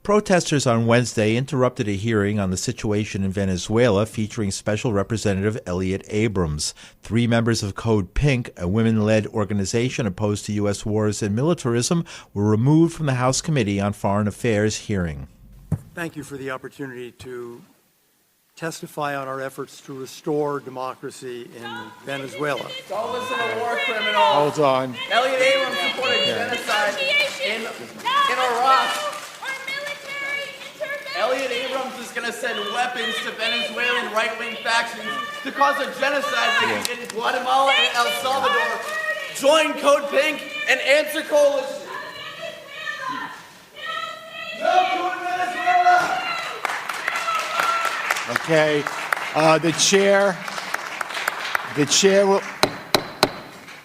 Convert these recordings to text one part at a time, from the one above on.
Protesters on Wednesday interrupted a hearing on the situation in Venezuela featuring Special Representative Elliott Abrams. 3 members of Code Pink, a women-led organization opposed to U.S. wars and militarism, were removed from the House Committee on Foreign Affairs hearing. Thank you for the opportunity to testify on our efforts to restore democracy in Venezuela. Don't listen to war criminals. Hold on. Elliott Abrams supported genocide in Iraq. Elliott Abrams is going to send weapons to Venezuelan right-wing factions to cause a genocide like in Guatemala and El Salvador. Join Code Pink and answer coalition. No to Venezuela! Okay.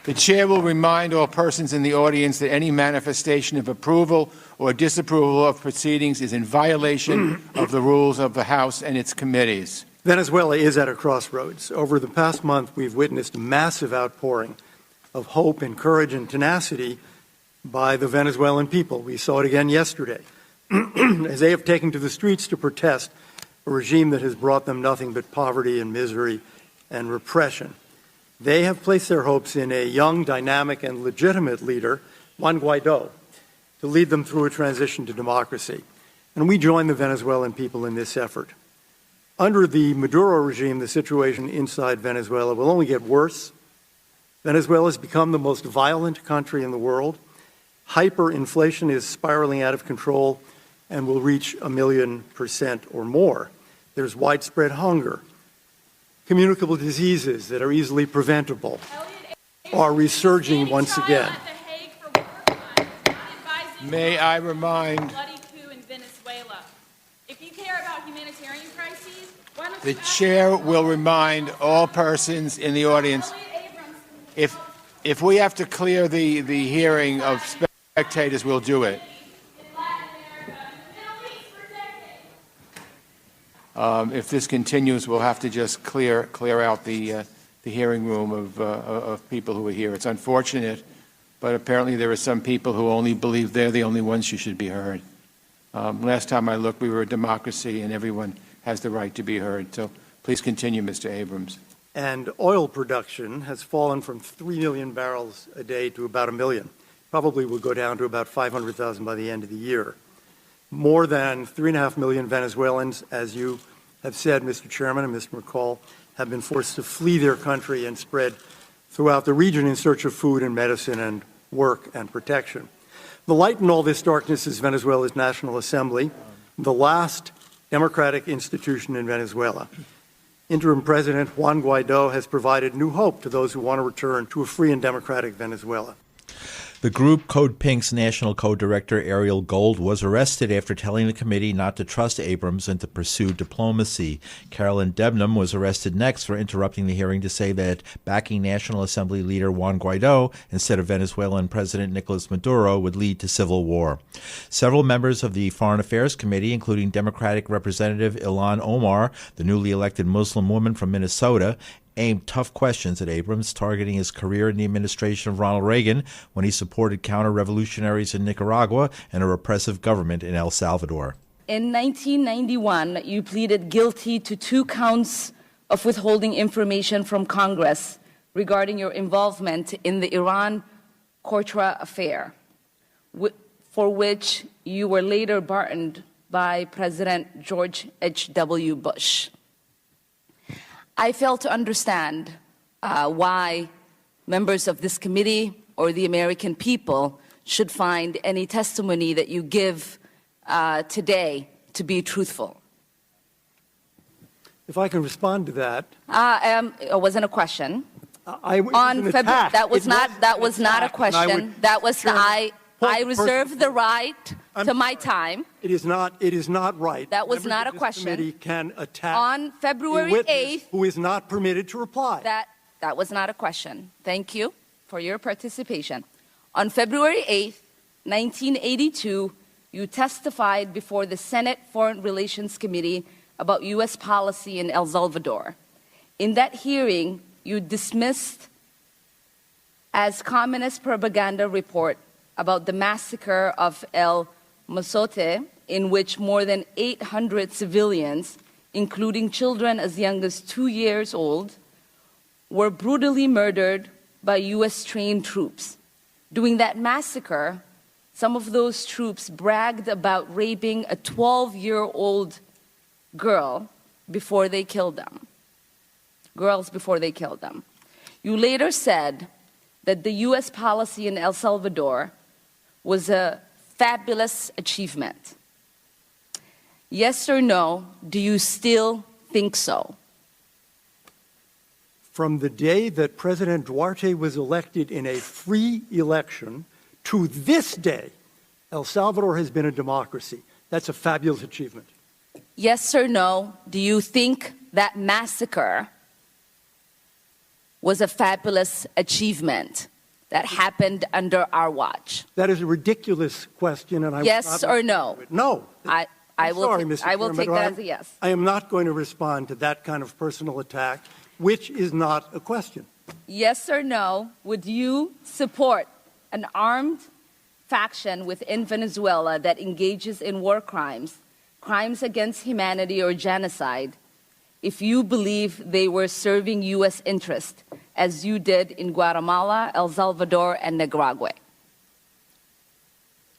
The chair will remind all persons in the audience that any manifestation of approval or disapproval of proceedings is in violation of the rules of the House and its committees. Venezuela is at a crossroads. Over the past month, we've witnessed a massive outpouring of hope and courage and tenacity by the Venezuelan people. We saw it again yesterday as they have taken to the streets to protest a regime that has brought them nothing but poverty and misery and repression. They have placed their hopes in a young, dynamic, and legitimate leader, Juan Guaido, to lead them through a transition to democracy. And we join the Venezuelan people in this effort. Under the Maduro regime, the situation inside Venezuela will only get worse. Venezuela has become the most violent country in the world. Hyperinflation is spiraling out of control and will reach 1,000,000% or more. There's widespread hunger. Communicable diseases that are easily preventable are resurging once again. May I remind the chair will remind all persons in the audience, if we have to clear the hearing of spectators, we'll do it. If this continues, we'll have to just clear out the hearing room of people who are here. It's unfortunate, but apparently there are some people who only believe they're the only ones who should be heard. Last time I looked, we were a democracy, and everyone has the right to be heard. So please continue, Mr. Abrams. And oil production has fallen from 3 million barrels a day to about 1 million. Probably will go down to about 500,000 by the end of the year. More than 3.5 million Venezuelans, as you have said, Mr. Chairman and Mr. McCall, have been forced to flee their country and spread throughout the region in search of food and medicine and work and protection. The light in all this darkness is Venezuela's National Assembly, the last democratic institution in Venezuela. Interim President Juan Guaido has provided new hope to those who want to return to a free and democratic Venezuela. The group Code Pink's National Co-Director Ariel Gold was arrested after telling the committee not to trust Abrams and to pursue diplomacy. Carolyn Debnam was arrested next for interrupting the hearing to say that backing National Assembly leader Juan Guaido instead of Venezuelan President Nicolas Maduro would lead to civil war. Several members of the Foreign Affairs Committee, including Democratic Representative Ilhan Omar, the newly elected Muslim woman from Minnesota, aimed tough questions at Abrams, targeting his career in the administration of Ronald Reagan when he supported counter-revolutionaries in Nicaragua and a repressive government in El Salvador. In 1991, you pleaded guilty to 2 counts of withholding information from Congress regarding your involvement in the Iran-Contra affair, for which you were later pardoned by President George H.W. Bush. I fail to understand why members of this committee or the American people should find any testimony that you give today to be truthful. If I can respond to that. It wasn't a question. That was not a question. That was I reserve the right to my time. It is not right. That was not a question. Committee can attack on February 8th, who is not permitted to reply. That was not a question. Thank you for your participation. On February 8th, 1982, you testified before the Senate Foreign Relations Committee about U.S. policy in El Salvador. In that hearing, you dismissed as communist propaganda report about the massacre of El Mozote in which more than 800 civilians, including children as young as 2 years old, were brutally murdered by U.S.-trained troops. During that massacre, some of those troops bragged about raping a 12-year-old girl before they killed them. Girls before they killed them. You later said that the U.S. policy in El Salvador was a fabulous achievement. Yes or no, do you still think so? From the day that President Duarte was elected in a free election to this day, El Salvador has been a democracy. That's a fabulous achievement. Yes or no, do you think that massacre was a fabulous achievement that happened under our watch? That is a ridiculous question, and I yes or no? No. I will take that as a yes. I am not going to respond to that kind of personal attack, which is not a question. Yes or no, would you support an armed faction within Venezuela that engages in war crimes, crimes against humanity or genocide, if you believe they were serving U.S. interest, as you did in Guatemala, El Salvador, and Nicaragua?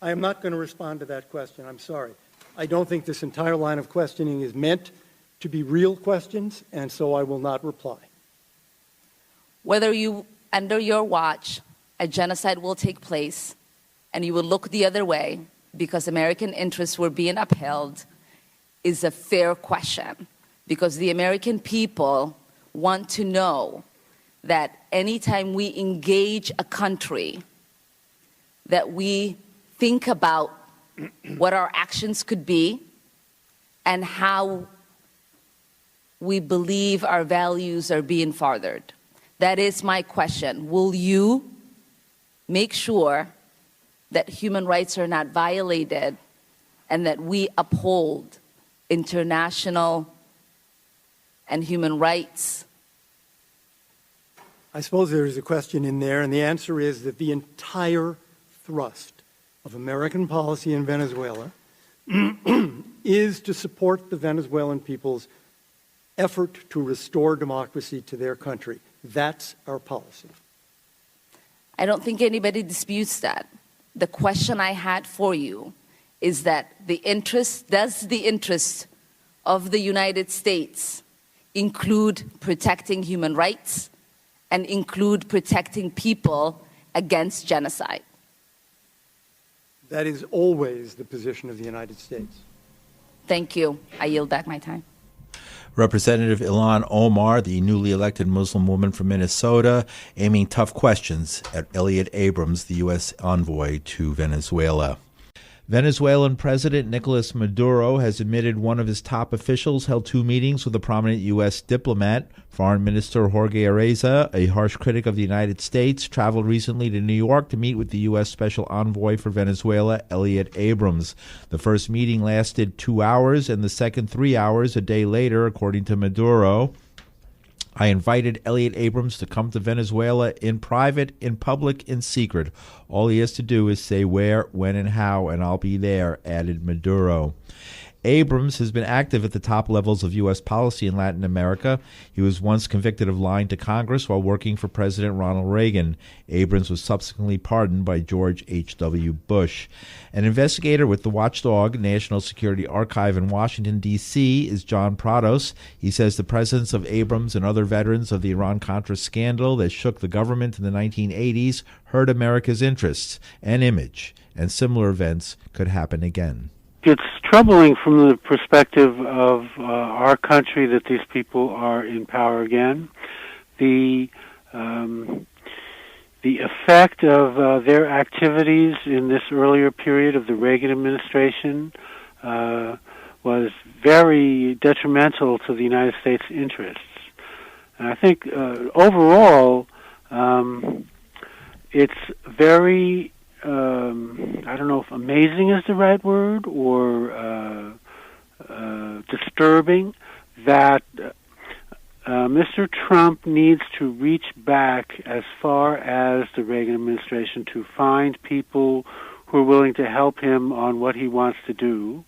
I am not going to respond to that question. I'm sorry. I don't think this entire line of questioning is meant to be real questions, and so I will not reply. Whether you, under your watch, a genocide will take place, and you will look the other way because American interests were being upheld, is a fair question. Because the American people want to know that anytime we engage a country, that we think about what our actions could be and how we believe our values are being furthered. That is my question. Will you make sure that human rights are not violated and that we uphold international and human rights? I suppose there is a question in there, and the answer is that the entire thrust of American policy in Venezuela is to support the Venezuelan people's effort to restore democracy to their country. That's our policy. I don't think anybody disputes that. The question I had for you is that does the interest of the United States include protecting human rights and include protecting people against genocide? That is always the position of the United States. Thank you. I yield back my time. Representative Ilhan Omar, the newly elected Muslim woman from Minnesota, aiming tough questions at Elliott Abrams, the U.S. envoy to Venezuela. Venezuelan President Nicolas Maduro has admitted one of his top officials held 2 meetings with a prominent U.S. diplomat. Foreign Minister Jorge Arreza, a harsh critic of the United States, traveled recently to New York to meet with the U.S. Special Envoy for Venezuela, Elliott Abrams. The first meeting lasted 2 hours and the second 3 hours a day later, according to Maduro. I invited Elliott Abrams to come to Venezuela in private, in public, in secret. All he has to do is say where, when, and how, and I'll be there, added Maduro. Abrams has been active at the top levels of U.S. policy in Latin America. He was once convicted of lying to Congress while working for President Ronald Reagan. Abrams was subsequently pardoned by George H.W. Bush. An investigator with the Watchdog National Security Archive in Washington, D.C., is John Prados. He says the presence of Abrams and other veterans of the Iran-Contra scandal that shook the government in the 1980s hurt America's interests and image, and similar events could happen again. It's troubling from the perspective of our country that these people are in power again. The effect of their activities in this earlier period of the Reagan administration was very detrimental to the United States' interests. And I think overall, it's very I don't know if amazing is the right word or disturbing that Mr. Trump needs to reach back as far as the Reagan administration to find people who are willing to help him on what he wants to do.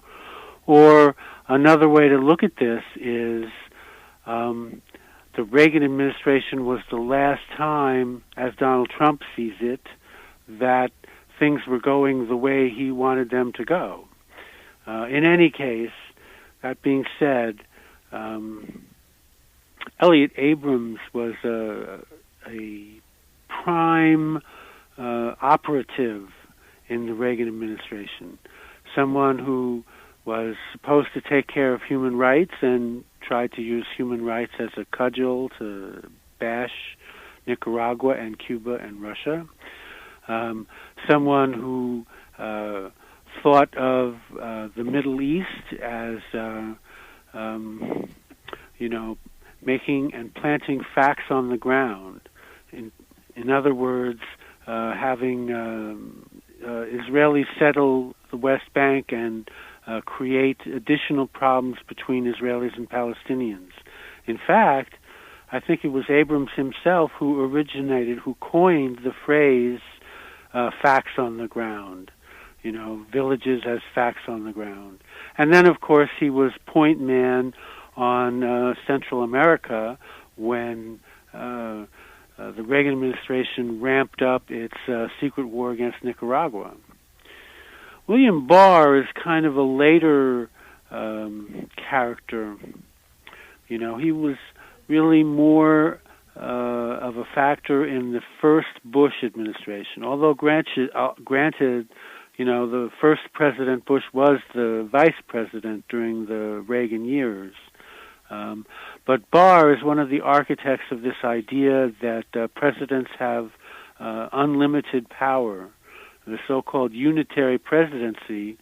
Or another way to look at this is the Reagan administration was the last time, as Donald Trump sees it, that things were going the way he wanted them to go. In any case, that being said, Elliott Abrams was a prime operative in the Reagan administration, someone who was supposed to take care of human rights and tried to use human rights as a cudgel to bash Nicaragua and Cuba and Russia. Someone who thought of the Middle East as, making and planting facts on the ground. In other words, having Israelis settle the West Bank and create additional problems between Israelis and Palestinians. In fact, I think it was Abrams himself who coined the phrase facts on the ground, villages as facts on the ground. And then, of course, he was point man on Central America when the Reagan administration ramped up its secret war against Nicaragua. William Barr is kind of a later character. He was really more of a factor in the first Bush administration. Although granted, the first President Bush was the vice president during the Reagan years. But Barr is one of the architects of this idea that presidents have unlimited power. The so-called unitary presidency,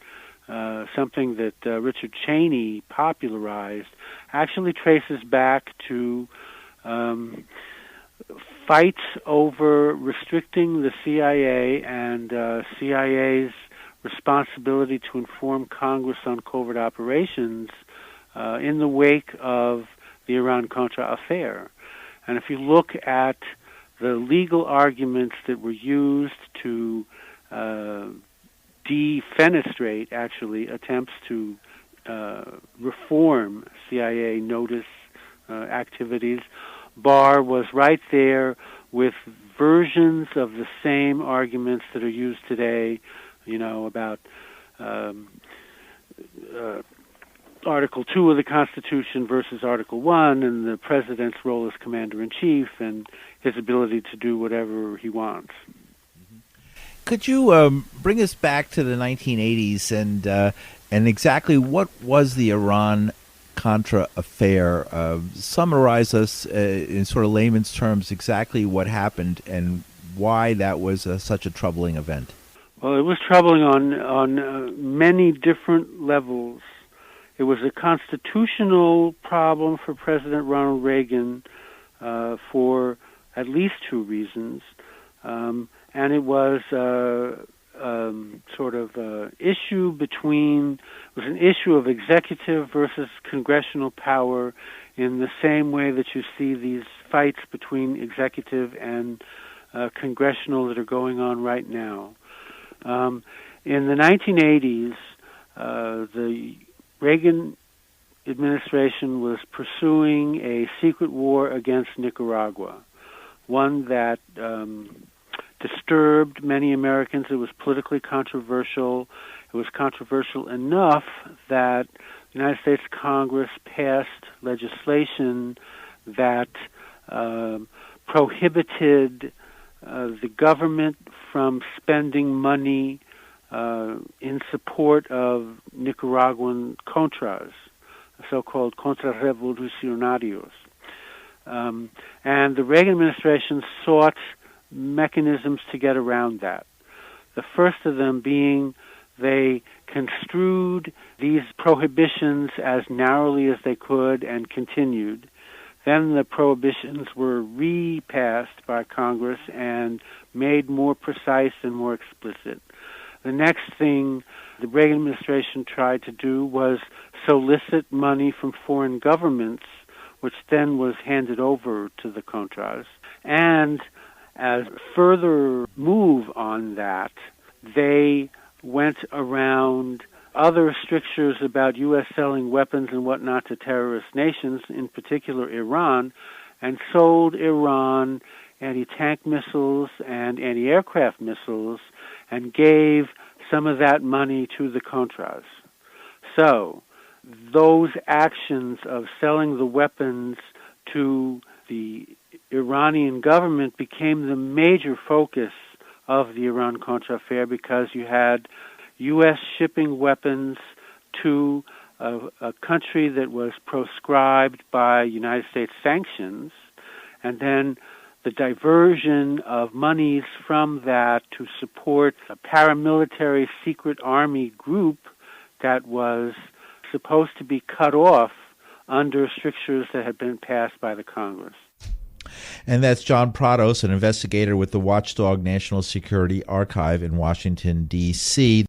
something that Richard Cheney popularized, actually traces back to fights over restricting the CIA and CIA's responsibility to inform Congress on covert operations in the wake of the Iran-Contra affair. And if you look at the legal arguments that were used to defenestrate, actually, attempts to reform CIA notice activities, Barr was right there with versions of the same arguments that are used today, about Article 2 of the Constitution versus Article 1 and the president's role as commander-in-chief and his ability to do whatever he wants. Could you bring us back to the 1980s and exactly what was the Iran-Contra affair? Summarize us in sort of layman's terms exactly what happened and why that was such a troubling event. Well, it was troubling on many different levels. It was a constitutional problem for President Ronald Reagan for at least two reasons. And it was sort of an issue of executive versus congressional power in the same way that you see these fights between executive and congressional that are going on right now. In the 1980s, the Reagan administration was pursuing a secret war against Nicaragua, one that disturbed many Americans. It was politically controversial. It was controversial enough that the United States Congress passed legislation that prohibited the government from spending money in support of Nicaraguan Contras, so-called Contrarrevolucionarios. And the Reagan administration sought mechanisms to get around that. The first of them being they construed these prohibitions as narrowly as they could and continued. Then the prohibitions were repassed by Congress and made more precise and more explicit. The next thing the Reagan administration tried to do was solicit money from foreign governments, which then was handed over to the Contras. And as a further move on that, they went around other strictures about U.S. selling weapons and whatnot to terrorist nations, in particular Iran, and sold Iran anti-tank missiles and anti-aircraft missiles and gave some of that money to the Contras. So those actions of selling the weapons to the Iranian government became the major focus of the Iran-Contra affair, because you had U.S. shipping weapons to a country that was proscribed by United States sanctions, and then the diversion of monies from that to support a paramilitary secret army group that was supposed to be cut off under strictures that had been passed by the Congress. And that's John Prados, an investigator with the watchdog National Security Archive in Washington, D.C.